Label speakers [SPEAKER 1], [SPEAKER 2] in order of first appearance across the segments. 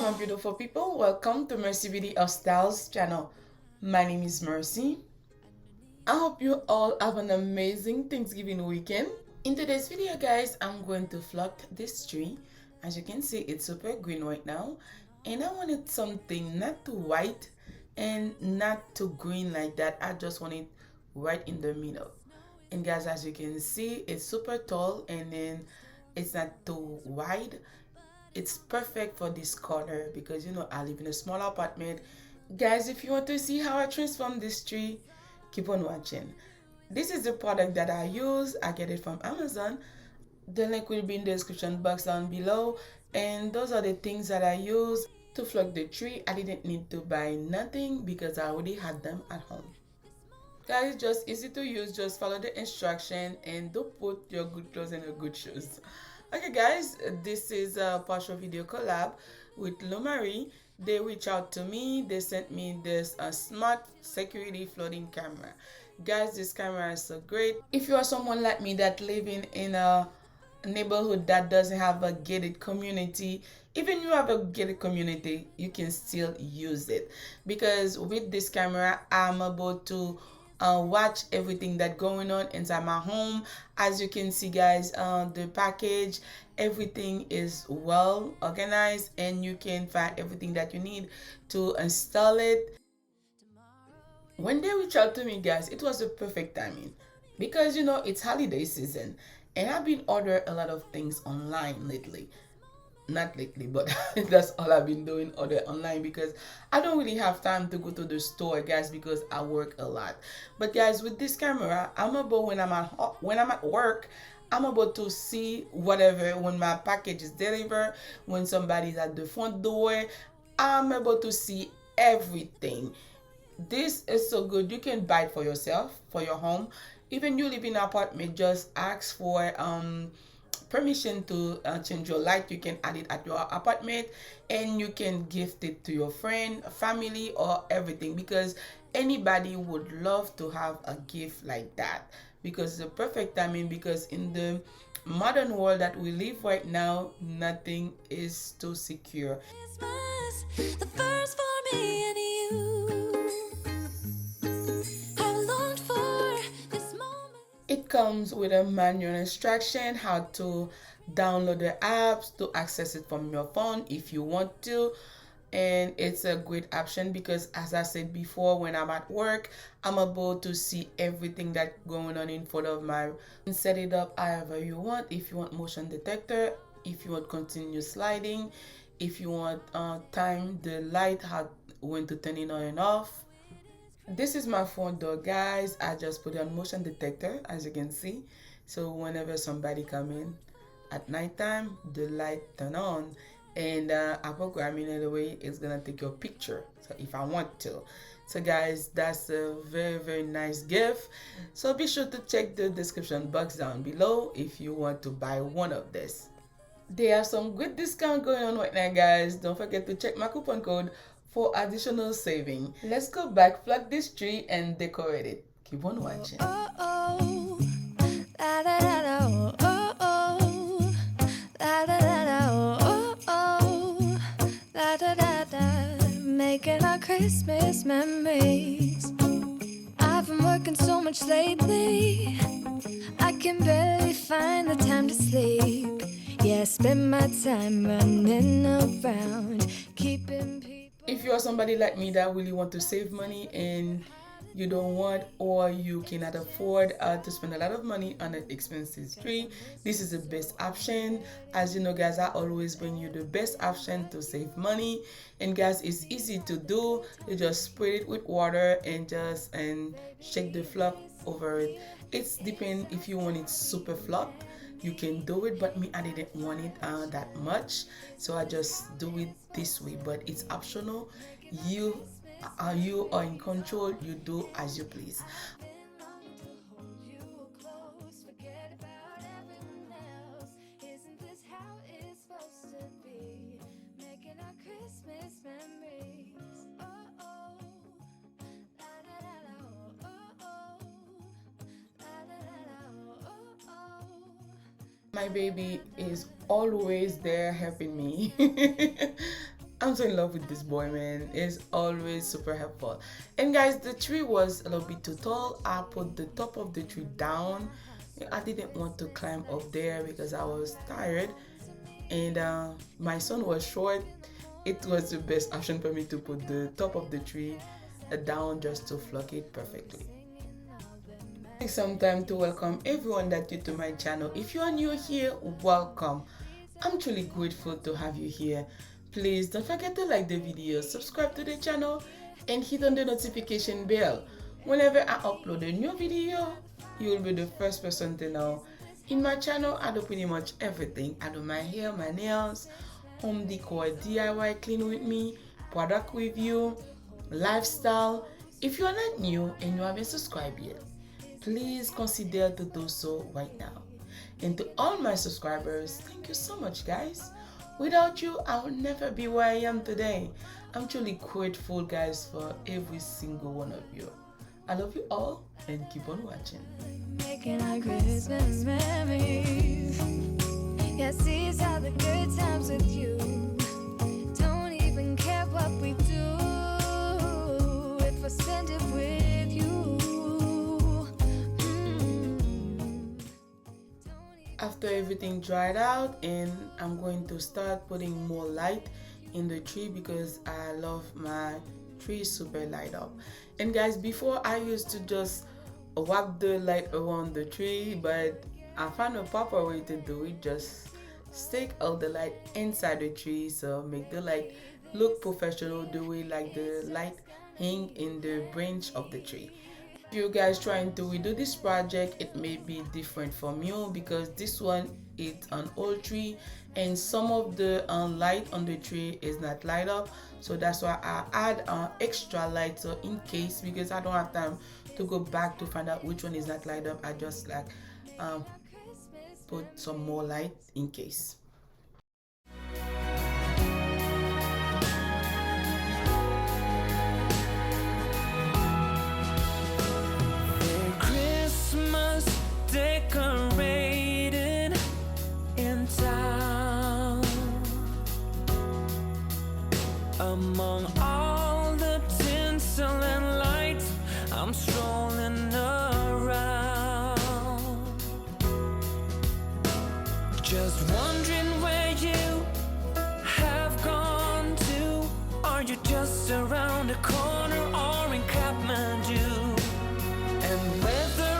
[SPEAKER 1] my beautiful people, welcome to Mercy Beauty of Styles channel. My name is Mercy. I hope you all have an amazing Thanksgiving weekend. In today's video guys, I'm going to flock this tree. As you can see, it's super green right now, and I wanted something not too white and not too green like that. I just want it right in the middle. And guys, as you can see, it's super tall and then it's not too wide. It's perfect for this corner because I live in a small apartment. Guys, if you want to see how I transform this tree, keep on watching. This is the product that I use. I get it from Amazon. The link will be in the description box down below, and those are the things that I use to flock the tree. I didn't need to buy nothing because I already had them at home. Guys, just easy to use. Just follow the instruction and don't put your good clothes in your good shoes. Okay guys, this is a partial video collab with Lumary. They reached out to me. They sent me this smart security floating camera. Guys, this camera is so great. If you are someone like me that living in a neighborhood that doesn't have a gated community, even you have a gated community, you can still use it, because with this camera I'm able to watch everything that going on inside my home. As you can see guys, the package, everything is well organized and you can find everything that you need to install it. When they reached out to me guys, it was the perfect timing because it's holiday season and I've been ordering a lot of things online lately. Not lately, but that's all I've been doing, order online, because I don't really have time to go to the store guys because I work a lot. But guys, with this camera, I'm able, when I'm at work, I'm able to see whatever, when my package is delivered, when somebody's at the front door, I'm able to see everything. This is so good. You can buy it for yourself, for your home. Even you live in an apartment, just ask for permission to change your light. You can add it at your apartment and you can gift it to your friend, family, or everything, because anybody would love to have a gift like that, because it's a perfect timing, because in the modern world that we live right now, nothing is too secure. The first for me and you. It comes with a manual instruction how to download the apps to access it from your phone if you want to. And it's a great option because, as I said before, when I'm at work, I'm able to see everything that's going on in front of my. And set it up however you want. If you want motion detector, if you want continuous sliding, if you want time the light, how when to turn it on and off. This is my front door guys. I just put on motion detector, as you can see, so whenever somebody come in at nighttime, the light turn on, and I program it in a way it's gonna take your picture, so if I want to. So guys, that's a very nice gift. So be sure to check the description box down below if you want to buy one of this. They have some good discount going on right now guys. Don't forget to check my coupon code for additional saving. Let's go back, plug this tree and decorate it. Keep on watching.
[SPEAKER 2] Making our Christmas memories. I've been working so much lately, I can barely find the time to sleep. Yeah, I spend my time running around, keeping people.
[SPEAKER 1] If you are somebody like me that really want to save money and you don't want, or you cannot afford to spend a lot of money on an expensive tree, this is the best option. As you know guys, I always bring you the best option to save money. And guys, it's easy to do. You just spray it with water and just shake the flock over it. It's depend if you want it super flocked, you can do it, but me, I didn't want it that much, so I just do it this way, but it's optional. You are in control. You do as you please. My baby is always there helping me. I'm so in love with this boy, man. It's always super helpful. And guys, the tree was a little bit too tall. I put the top of the tree down. I didn't want to climb up there because I was tired. And my son was short. It was the best option for me to put the top of the tree down just to flock it perfectly. Take some time to welcome everyone that new to my channel. If you are new here, welcome. I'm truly grateful to have you here. Please don't forget to like the video, subscribe to the channel, and hit on the notification bell. Whenever I upload a new video, you will be the first person to know. In my channel, I do pretty much everything. I do my hair, my nails, home decor, DIY clean with me, product review, lifestyle. If you are not new and you haven't subscribed yet, please consider to do so right now. And to all my subscribers, thank you so much, guys. Without you, I would never be where I am today. I'm truly grateful, guys, for every single one of you. I love you all and keep on watching.
[SPEAKER 2] Making our Christmas memories. Yes, these are the good times with you. Don't even care what we do if I spend it with you.
[SPEAKER 1] After everything dried out, and I'm going to start putting more light in the tree because I love my tree super light up. And guys, before I used to just wrap the light around the tree, but I found a proper way to do it. Just stick all the light inside the tree, so make the light look professional, the way like the light hang in the branch of the tree. If you guys trying to redo this project, it may be different from you because this one is an old tree and some of the light on the tree is not light up, so that's why I add extra light, so in case, because I don't have time to go back to find out which one is not light up, I just like put some more light in case.
[SPEAKER 2] Decorated in town, among all the tinsel and lights, I'm strolling around, just wondering where you have gone to. Are you just around the corner or in Kathmandu? And whether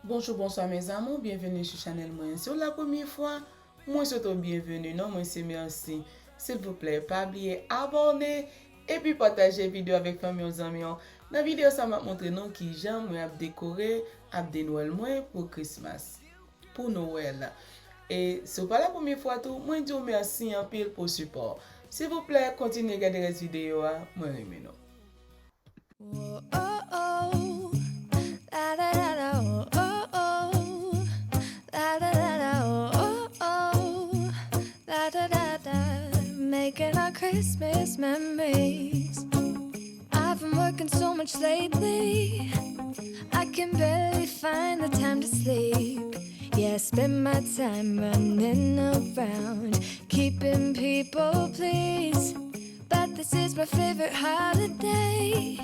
[SPEAKER 1] Bonjour, bonsoir mes amours, bienvenue sur Chanel moi. Si c'est la première fois, moi c'est ton bienvenue, non, moi c'est merci. S'il vous plaît, pas oublier abonner et puis partager vidéo avec famille aux amis. Dans la vidéo, ça m'a montré non qui j'aime, moi décorer, des Noël moi pour Christmas, pour Noël. Et si c'est pas la première fois tout, moi dis merci en pile pour support. S'il vous plaît, continuez à regarder les vidéos, moi aimé non.
[SPEAKER 2] Making our Christmas memories. I've been working so much lately, I can barely find the time to sleep. Yeah, I spend my time running around, keeping people pleased. But this is my favorite holiday.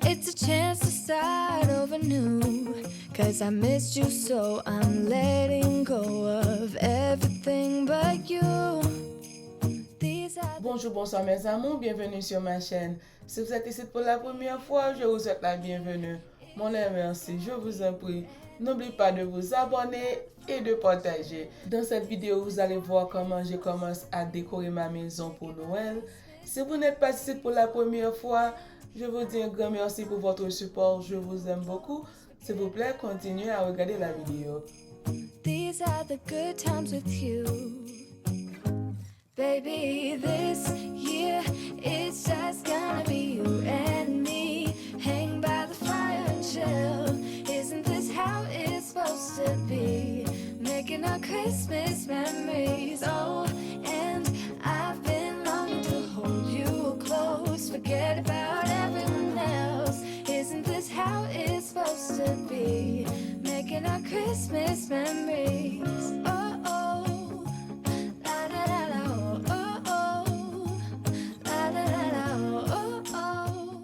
[SPEAKER 2] It's a chance to start over new. Cause I missed you, so I'm letting go of everything but you.
[SPEAKER 1] Bonjour, bonsoir mes amours, bienvenue sur ma chaîne. Si vous êtes ici pour la première fois, je vous souhaite la bienvenue. Mon ami, merci, je vous en prie. N'oubliez pas de vous abonner et de partager. Dans cette vidéo, vous allez voir comment je commence à décorer ma maison pour Noël. Si vous n'êtes pas ici pour la première fois, je vous dis un grand merci pour votre support. Je vous aime beaucoup. S'il vous plaît, continuez à regarder la vidéo.
[SPEAKER 2] These are the good times with you. Baby, this year it's just gonna be you and me. Hang by the fire and chill. Isn't this how it's supposed to be? Making our Christmas memories. Oh, and I've been longing to how it's supposed to be, making our Christmas memories. Oh, oh, la da da da, oh, oh, oh, la da da da, oh, oh,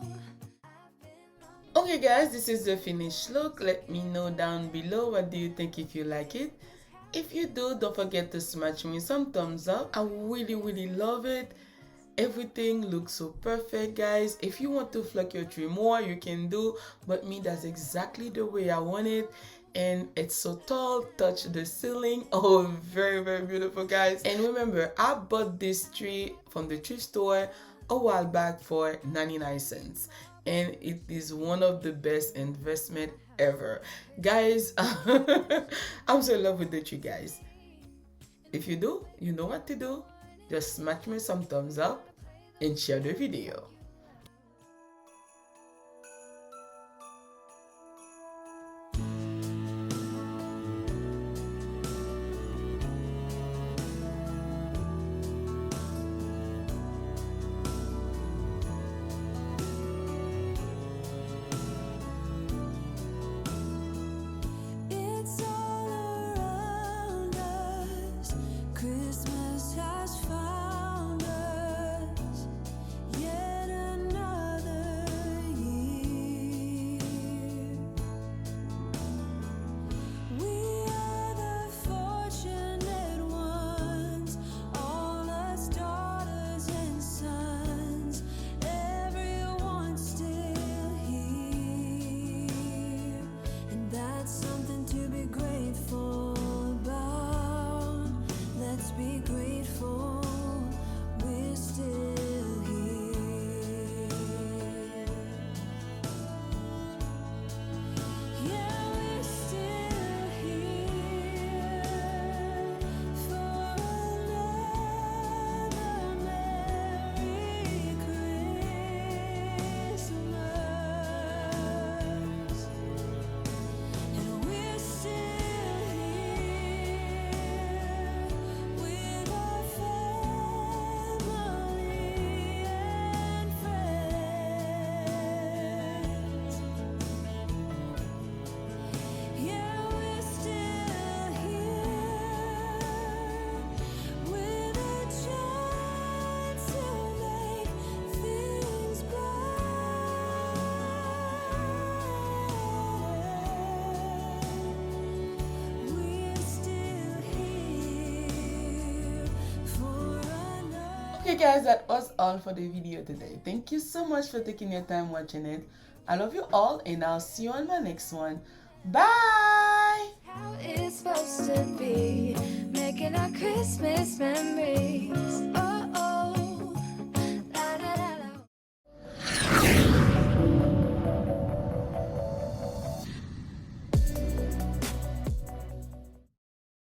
[SPEAKER 2] oh.
[SPEAKER 1] Okay guys, this is the finished look. Let me know down below what do you think, if you like it. If you do, don't forget to smash me some thumbs up. I really love it. Everything looks so perfect, guys. If you want to flex your tree more, you can do, but me, that's exactly the way I want it. And it's so tall, touch the ceiling. Oh, very beautiful, guys. And remember, I bought this tree from the thrift store a while back for 99 cents, and it is one of the best investment ever, guys. I'm so in love with the tree, guys. If you do, you know what to do. Just smash me some thumbs up and share the video.
[SPEAKER 2] It's all around us. Christmas has found us. Yet another year. We are the fortunate ones, all us daughters and sons. Everyone's still here, and that's something to be grateful about. Let's be grateful we're still here. Yeah, we're still here for another Merry Christmas. And we're still here with our family and friends. Yeah, we're still here with a chance to make things bright. We're still here for another.
[SPEAKER 1] Okay guys, that was all for the video today. Thank you so much for taking your time watching it. I love you all, and I'll see you on my next one. Bye.
[SPEAKER 2] How it's supposed to be, making our Christmas memories. Oh,